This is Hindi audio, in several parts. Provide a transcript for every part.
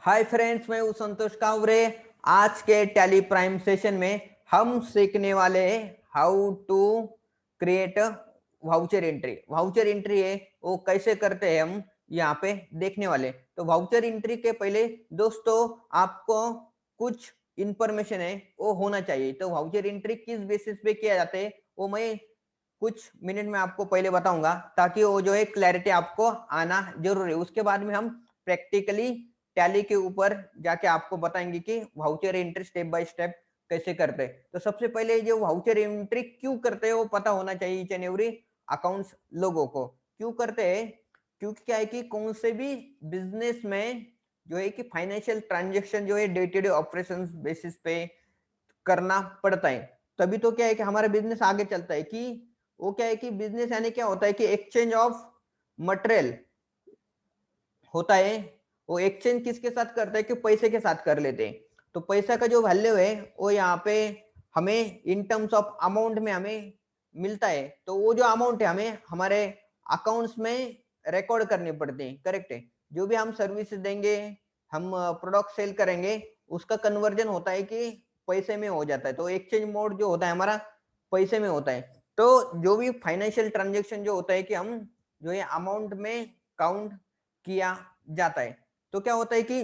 हाय फ्रेंड्स, मैं हूं संतोष कावरे। आज के टैली प्राइम सेशन में हम सीखने वाले हैं how to create voucher entry. Voucher entry है वो कैसे करते हैं हम यहाँ पे देखने वाले। तो वाउचर एंट्री के पहले दोस्तों आपको कुछ इंफॉर्मेशन है वो होना चाहिए। तो वाउचर एंट्री किस बेसिस पे किया जाता है वो मैं कुछ मिनट में आपको पहले बताऊंगा, ताकि वो जो है क्लैरिटी आपको आना जरूरी है। उसके बाद में हम प्रैक्टिकली टैली के ऊपर जाके आपको बताएंगे कि voucher entry step by step कैसे करते हैं। तो सबसे पहले जो वाउचर एंट्री क्यों करते हैं वो पता होना चाहिए ईच एंड एवरी अकाउंट्स लोगों को। क्यों करते हैं? क्योंकि क्या है कि कौन से भी बिजनेस में जो है कि फाइनेंशियल ट्रांजेक्शन जो है day to day operation basis पे करना पड़ता है। तभी तो क्या है कि हमारा बिजनेस आगे चलता है। कि वो क्या है कि बिजनेस यानी क्या होता है कि एक्सचेंज ऑफ मटेरियल होता है। वो एक्सचेंज किसके साथ करता है कि पैसे के साथ कर लेते हैं। तो पैसा का जो वैल्यू है वो यहाँ पे हमें इन टर्म्स ऑफ अमाउंट में हमें मिलता है। तो वो जो अमाउंट है हमें हमारे अकाउंट्स में रिकॉर्ड करने पड़ते हैं। करेक्ट है। जो भी हम सर्विस देंगे, हम प्रोडक्ट सेल करेंगे, उसका कन्वर्जन होता है कि पैसे में हो जाता है। तो एक्सचेंज मोड जो होता है हमारा पैसे में होता है। तो जो भी फाइनेंशियल ट्रांजेक्शन जो होता है कि हम जो है अमाउंट में काउंट किया जाता है। तो क्या होता है कि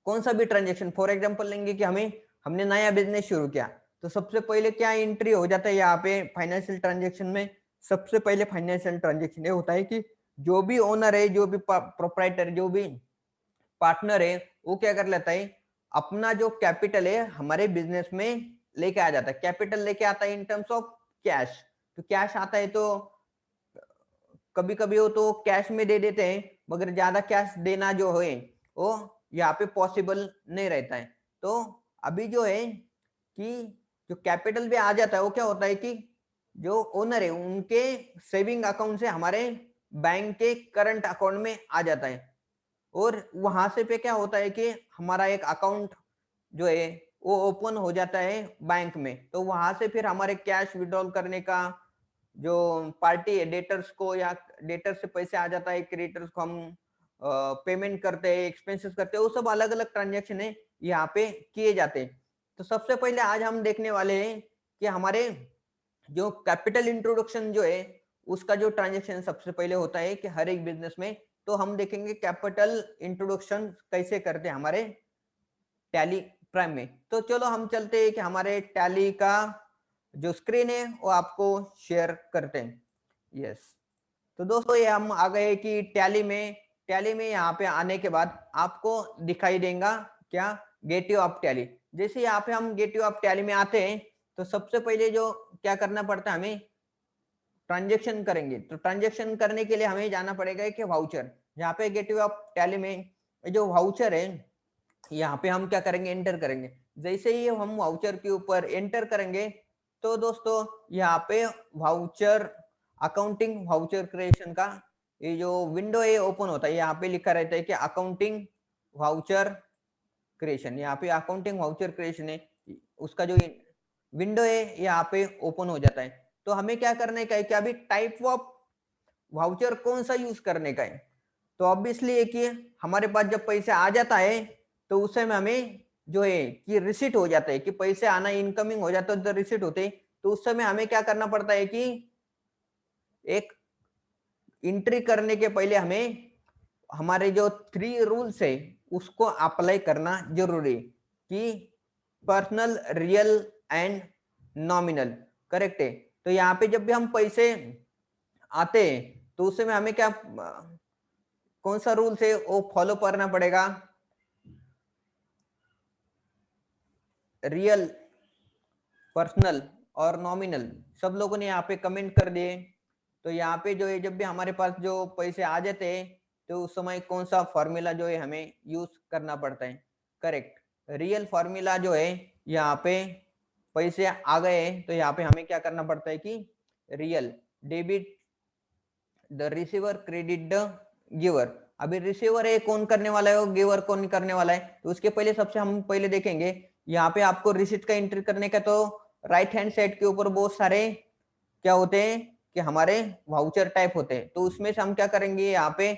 कौन सा भी ट्रांजेक्शन, फॉर एग्जांपल लेंगे कि हमने नया बिजनेस शुरू किया, तो सबसे पहले क्या एंट्री हो जाता है यहाँ पे फाइनेंशियल ट्रांजेक्शन में। सबसे पहले फाइनेंशियल ट्रांजेक्शन ये होता है कि जो भी ओनर है, जो भी प्रोप्राइटर, जो भी पार्टनर है, वो क्या कर लेता है, अपना जो कैपिटल है हमारे बिजनेस में लेके आ जाता है। कैपिटल लेके आता है इन टर्म्स ऑफ कैश। तो कैश आता है तो कभी कभी वो तो कैश में दे देते हैं, मगर ज्यादा कैश देना जो है वो यहाँ पे पॉसिबल नहीं रहता है। तो अभी जो है कि जो कैपिटल भी आ जाता है वो क्या होता है कि जो ओनर है उनके सेविंग अकाउंट से हमारे बैंक के करंट अकाउंट में आ जाता है। और वहां से पे क्या होता है कि हमारा एक अकाउंट जो है वो ओपन हो जाता है बैंक में। तो वहां से फिर हमारे कैश विड्रॉल करने का जो पार्टी है, डेटर्स को या डेटर से पैसे आ जाता है, क्रेडिटर्स को हम पेमेंट करते हैं, एक्सपेंसेस करते हैं, वो सब अलग अलग ट्रांजेक्शन है यहाँ पे किए जाते हैं। तो सबसे पहले आज हम देखने वाले हैं कि हमारे जो कैपिटल इंट्रोडक्शन जो है उसका जो ट्रांजेक्शन सबसे पहले होता है कि हर एक बिजनेस में। तो हम देखेंगे कैपिटल इंट्रोडक्शन कैसे करते हैं हमारे टैली प्राइम में। तो चलो हम चलते हैं कि हमारे टैली का जो स्क्रीन है वो आपको शेयर करते हैं। यस। तो दोस्तों ये हम आ गए कि टैली में यहाँ पे आने के बाद आपको दिखाई देगा क्या, गेटवे ऑफ टैली। जैसे यहाँ पे हम गेटवे ऑफ टैली में आते हैं तो सबसे पहले जो क्या करना पड़ता है, हमें ट्रांजेक्शन करेंगे। तो ट्रांजेक्शन करने के लिए हमें जाना पड़ेगा कि वाउचर। यहाँ पे गेटवे ऑफ टैली में जो वाउचर है यहाँ पे हम क्या करेंगे, एंटर करेंगे। जैसे ही हम वाउचर के ऊपर एंटर करेंगे तो दोस्तों यहाँ पे वाउचर अकाउंटिंग वाउचर क्रिएशन का ये जो विंडो है ओपन होता है। यहाँ पे लिखा रहता है कि अकाउंटिंग वाउचर क्रिएशन। यहाँ पे अकाउंटिंग वाउचर क्रिएशन है, उसका जो विंडो है यहाँ पे ओपन हो जाता है। तो हमें क्या करने का है कि अभी टाइप ऑफ वाउचर कौन सा यूज करने का है। तो ऑब्वियसली है कि हमारे पास जब पैसे आ जाता है तो उस समय हमें जो है कि रिसीट हो जाता है कि पैसे आना इनकमिंग हो जाता है तो रिसीट होते। तो उस समय हमें क्या करना पड़ता है कि एक एंट्री करने के पहले हमें हमारे जो 3 रूल्स है उसको अप्लाई करना जरूरी है कि personal, real and nominal. Correct है। तो यहाँ पे जब भी हम पैसे आते हैं तो उस समय हमें क्या कौन सा रूल्स है वो फॉलो करना पड़ेगा। रियल, पर्सनल और नॉमिनल सब लोगों ने यहाँ पे कमेंट कर दिए। तो यहाँ पे जो है जब भी हमारे पास जो पैसे आ जाते हैं तो उस समय कौन सा फॉर्मूला जो है हमें यूज करना पड़ता है। करेक्ट। रियल फॉर्मूला जो है यहाँ पे पैसे आ गए तो यहाँ पे हमें क्या करना पड़ता है कि real debit the receiver credit the giver. अभी रिसीवर है कौन करने वाला है, वो गिवर कौन करने वाला है। तो उसके पहले सबसे हम पहले देखेंगे यहाँ पे आपको रिसीट का एंट्री करने का। तो राइट हैंड साइड के ऊपर बहुत सारे क्या होते हैं कि हमारे वाउचर टाइप होते हैं। तो उसमें से हम क्या करेंगे, यहाँ पे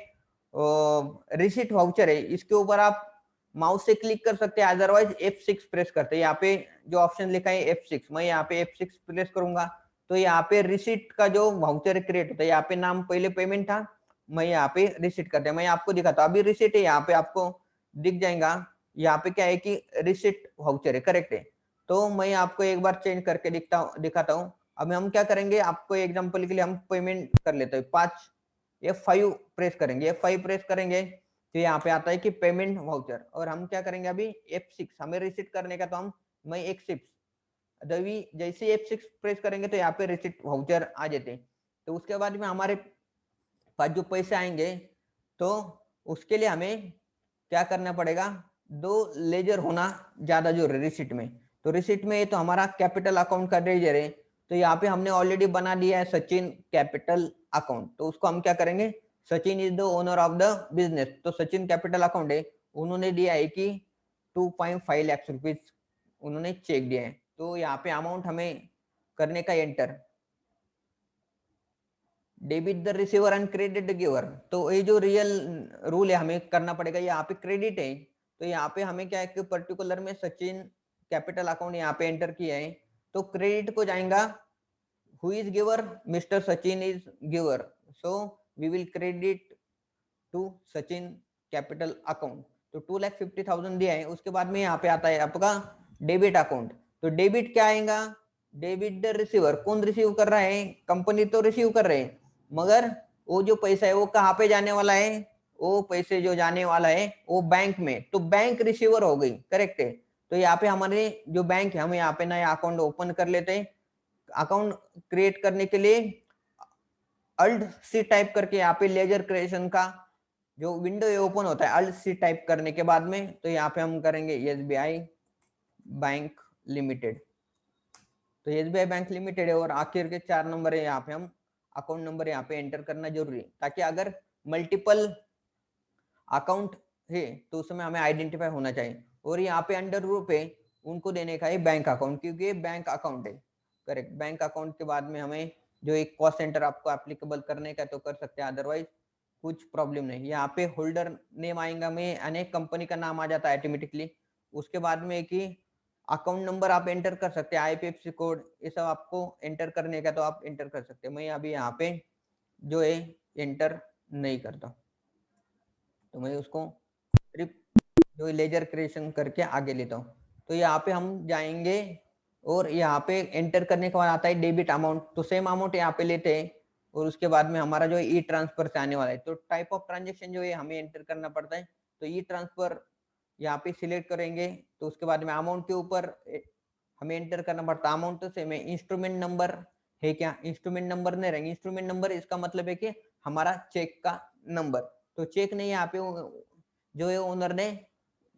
रिसीट वाउचर है इसके ऊपर आप माउस से क्लिक कर सकते हैं, अदरवाइज F6 प्रेस करते हैं। यहाँ पे जो ऑप्शन लिखा है F6, मैं यहाँ पे F6 प्रेस करूंगा तो यहाँ पे रिसीट का जो वाउचर क्रिएट होता है, यहाँ पे नाम पहले पेमेंट था, मैं यहाँ पे रिसीट करते हैं। मैं आपको दिखाता हूँ, अभी रिसीट है, यहाँ पे आपको दिख जाएगा। यहाँ पे क्या है कि रिसीट वाउचर है, करेक्ट है। तो मैं आपको एक बार चेंज करके दिखाता हूँ। अब हम क्या करेंगे, आपको एग्जांपल के लिए हम पेमेंट कर लेते हैं। 5 F5 प्रेस करेंगे, F5 प्रेस करेंगे तो यहाँ पे आता है कि पेमेंट वाउचर, और हम क्या करेंगे अभी F6 हमें रिसीट करने का, तो हम मैं F6 अभी जैसे F6 प्रेस करेंगे तो यहाँ पे रिसीट वाउचर आ जाते हैं। तो उसके बाद में हमारे पास जो पैसे आएंगे तो उसके लिए हमें क्या करना पड़ेगा, 2 लेजर होना ज्यादा जरूरी है रिसीट में। तो रिसीट में तो हमारा कैपिटल अकाउंट का लेजर है, तो यहाँ पे हमने ऑलरेडी बना दिया है सचिन कैपिटल अकाउंट। तो उसको हम क्या करेंगे, Sachin is the owner of the business, तो सचिन कैपिटल अकाउंट है, उन्होंने दिया है कि 2.5 लाख रुपीज उन्होंने चेक दिया है। तो यहाँ पे अमाउंट हमें करने का enter, debit the receiver and credit the giver. तो ये जो रियल रूल है हमें करना पड़ेगा, यहाँ पे क्रेडिट है तो यहाँ पे हमें क्या है कि पर्टिकुलर में सचिन कैपिटल अकाउंट यहाँ पे एंटर किया है, तो क्रेडिट को जाएगा who is giver, mister Sachin is giver, so we will credit to Sachin capital account. तो 2,50,000 दिया है। उसके बाद में यहाँ पे आता है आपका डेबिट अकाउंट। तो डेबिट क्या आएगा, डेबिट द रिसीवर, कौन रिसीव कर रहा है, कंपनी तो रिसीव कर रहे हैं, मगर वो जो पैसा है वो कहाँ पे जाने वाला है, वो पैसे जो जाने वाला है वो बैंक में, तो बैंक रिसीवर हो गई, करेक्ट है। तो यहाँ पे हमारे जो बैंक है, हम यहाँ पे नया अकाउंट ओपन कर लेते हैं। अकाउंट क्रिएट करने के लिए अल्ट सी टाइप करके यहाँ पे लेजर क्रिएशन का जो विंडो है ओपन होता है, अल्ट सी टाइप करने के बाद में, तो यहाँ पे हम करेंगे SBI बैंक लिमिटेड। तो SBI बैंक लिमिटेड है और आखिर के 4 नंबर है, यहाँ पे हम अकाउंट नंबर यहाँ पे एंटर करना जरूरी है, ताकि अगर मल्टीपल अकाउंट है तो उसमें हमें आइडेंटिफाई होना चाहिए। और यहाँ पे अंडर रूप है उनको देने का है बैंक अकाउंट, क्योंकि ये बैंक अकाउंट है, करेक्ट। बैंक अकाउंट के बाद में हमें जो एक कॉस्ट सेंटर आपको एप्लीकेबल करने का तो कर सकते हैं, अदरवाइज कुछ प्रॉब्लम नहीं। यहाँ पे होल्डर नेम आएगा में अनेक कंपनी का नाम आ जाता है ऑटोमेटिकली। उसके बाद में कि अकाउंट नंबर आप एंटर कर सकते हैं, IFSC कोड, ये सब आपको एंटर करने का तो आप एंटर कर सकते हैं। मैं अभी यहाँ पे जो है एंटर नहीं करता, तो मैं उसको सिर्फ जो लेजर क्रिएशन करके आगे लेता हूँ। तो यहाँ पे हम जाएंगे और यहाँ पे एंटर करने के बाद आता है डेबिट अमाउंट, तो सेम अमाउंट यहाँ पे लेते हैं। और उसके बाद में हमारा जो ई ट्रांसफर से आने वाला है, तो टाइप ऑफ ट्रांजेक्शन जो है हमें एंटर करना पड़ता है। तो ई ट्रांसफर यहाँ पे सिलेक्ट करेंगे, तो उसके बाद में अमाउंट के ऊपर हमें एंटर करना पड़ता है। अमाउंट तो सेम है, इंस्ट्रूमेंट नंबर है क्या, इंस्ट्रूमेंट नंबर नहीं रहेंगे। इंस्ट्रूमेंट नंबर इसका मतलब है कि हमारा चेक का नंबर, तो चेक नहीं, यहाँ पे जो है ओनर ने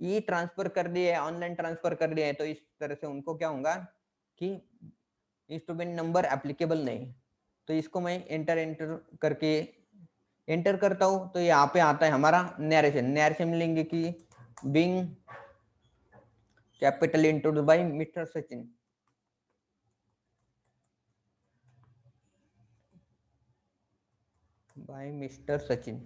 ई ट्रांसफर कर दिया है, ऑनलाइन ट्रांसफर कर दिया है, तो इस तरह से उनको क्या होगा कि इंस्ट्रूमेंट नंबर एप्लीकेबल नहीं। तो इसको मैं एंटर करके एंटर करता हूं, तो यहाँ पे आता है हमारा नरेशन मिलेंगे कि being capital introduced by mister Sachin, by mister Sachin,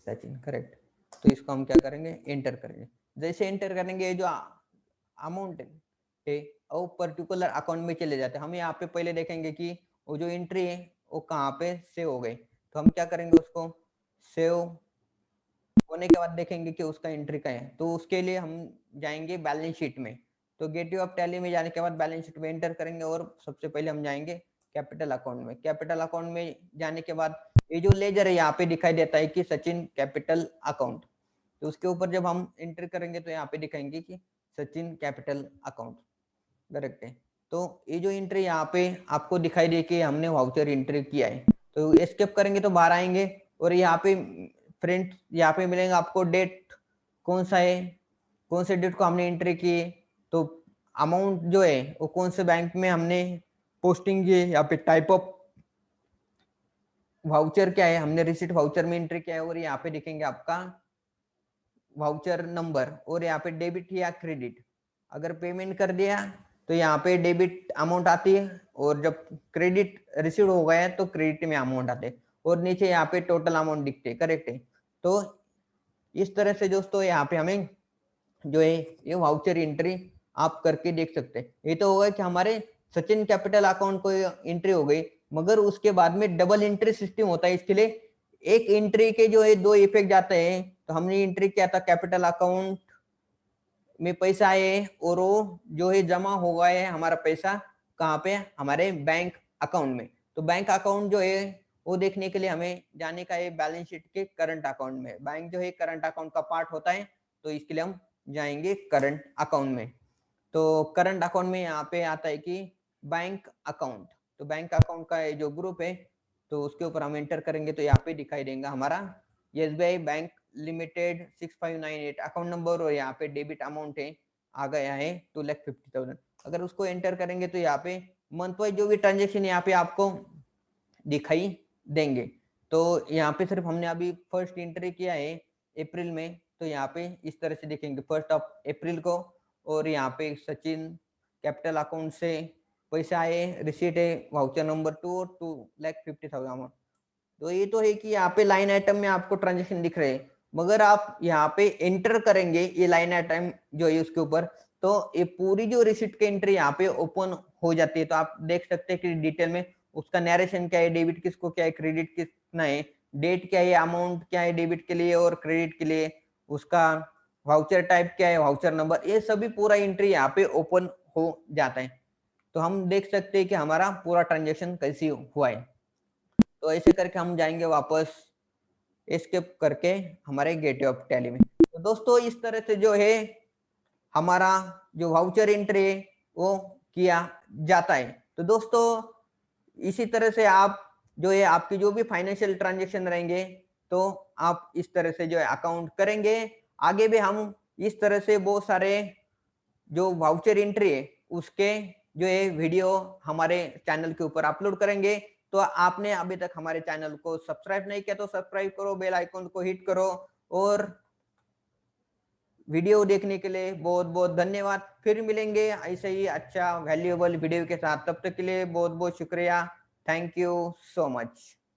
Sachin, correct. तो इसको हम क्या करेंगे, एंटर करेंगे। जैसे एंटर करेंगे जो अमाउंट है वो पर्टिकुलर अकाउंट में चले जाते हैं। हम यहाँ पे पहले देखेंगे कि वो जो एंट्री है वो कहाँ पे सेव हो गई, तो हम क्या करेंगे, उसको सेव होने के बाद देखेंगे कि उसका एंट्री का है। तो उसके लिए हम जाएंगे बैलेंस शीट में, तो गेटवे ऑफ टैली में जाने के बाद बैलेंस शीट में एंटर करेंगे, और सबसे पहले हम जाएंगे कैपिटल अकाउंट में। कैपिटल अकाउंट में जाने के बाद ये जो लेजर है यहाँ पे दिखाई देता है कि सचिन कैपिटल अकाउंट, तो उसके ऊपर जब हम एंटर करेंगे तो यहाँ पे दिखाएंगे कि सचिन कैपिटल अकाउंट, करेक्ट है। तो ये जो एंट्री यहाँ पे आपको दिखाई दे कि हमने वाउचर एंट्री किया है, तो एस्केप करेंगे तो बाहर आएंगे, और यहाँ पे फ्रेंड यहाँ पे मिलेगा आपको डेट कौन सा है, कौन से डेट को हमने एंट्री की, तो अमाउंट जो है वो कौन से बैंक में हमने पोस्टिंग की, यहाँ पे टाइप ऑफ वाउचर क्या है, हमने रिसीट वाउचर में एंट्री किया है, और यहाँ पे दिखेंगे आपका वाउचर नंबर, और यहाँ पे डेबिट या क्रेडिट। अगर पेमेंट कर दिया तो यहाँ पे डेबिट अमाउंट आती है, और जब क्रेडिट रिसीव हो गया है तो क्रेडिट में अमाउंट आते हैं, और नीचे यहाँ पे टोटल अमाउंट दिखते हैं, करेक्ट है। तो इस तरह से दोस्तों यहाँ पे हमें जो है ये वाउचर एंट्री आप करके देख सकते हैं। ये तो होगा कि हमारे सचिन कैपिटल अकाउंट को एंट्री हो गई, मगर उसके बाद में डबल एंट्री सिस्टम होता है। इसके लिए एक एंट्री के जो है 2 इफेक्ट जाते हैं। तो हमने एंट्री किया था कैपिटल अकाउंट में पैसा आए, और वो जो है जमा हो गया है हमारा पैसा कहाँ पे, हमारे बैंक अकाउंट में। तो बैंक अकाउंट जो है वो देखने के लिए हमें जाने का है बैलेंस शीट के करंट अकाउंट में। बैंक जो है करंट अकाउंट का पार्ट होता है, तो इसके लिए हम जाएंगे करंट अकाउंट में। तो करंट अकाउंट में यहाँ पे आता है कि बैंक अकाउंट, तो बैंक अकाउंट का ये जो ग्रुप है तो उसके ऊपर हम एंटर करेंगे तो यहाँ पे दिखाई देगा हमारा SBI bank limited 6598 account number, और यहाँ पे डेबिट अमाउंट है आ गया है 2,50,000। अगर उसको एंटर करेंगे तो यहाँ पे मंथ वाइज जो भी ट्रांजेक्शन यहाँ पे आपको दिखाई देंगे। तो यहाँ पे सिर्फ हमने अभी फर्स्ट एंट्री किया है अप्रैल में, तो यहाँ पे इस तरह से देखेंगे 1 अप्रैल को, और यहाँ पे सचिन कैपिटल अकाउंट से पैसे आए, रिसीट है वाउचर नंबर 2 और 2,50,000 अमाउंट। तो ये तो है कि यहाँ पे लाइन आइटम में आपको ट्रांजेक्शन दिख रहे हैं, मगर आप यहाँ पे एंटर करेंगे ये लाइन आइटम जो है उसके ऊपर, तो ये पूरी जो रिसीट की एंट्री यहाँ पे ओपन हो जाती है। तो आप देख सकते हैं कि डिटेल में उसका नरेशन क्या है, डेबिट किसको क्या है, क्रेडिट कितना है, डेट क्या है, अमाउंट क्या है डेबिट के लिए और क्रेडिट के लिए, उसका वाउचर टाइप क्या है, वाउचर नंबर, ये सभी पूरा एंट्री यहाँ पे ओपन हो जाता है। तो हम देख सकते हैं कि हमारा पूरा ट्रांजेक्शन कैसे हुआ है। तो ऐसे करके हम जाएंगे वापस एस्केप करके हमारे गेटवे ऑफ टैली में। तो दोस्तों इस तरह से जो है हमारा जो वाउचर एंट्री है वो किया जाता है। तो दोस्तों इसी तरह से आप जो है आपकी जो भी फाइनेंशियल ट्रांजेक्शन रहेंगे तो आप इस तरह से जो है अकाउंट करेंगे। आगे भी हम इस तरह से बहुत सारे जो वाउचर एंट्री है उसके जो है वीडियो हमारे चैनल के ऊपर अपलोड करेंगे। तो आपने अभी तक हमारे चैनल को सब्सक्राइब नहीं किया तो सब्सक्राइब करो, बेल आइकन को हिट करो, और वीडियो देखने के लिए बहुत बहुत धन्यवाद। फिर मिलेंगे ऐसे ही अच्छा वैल्यूएबल वीडियो के साथ, तब तक के लिए बहुत बहुत शुक्रिया। Thank you so much.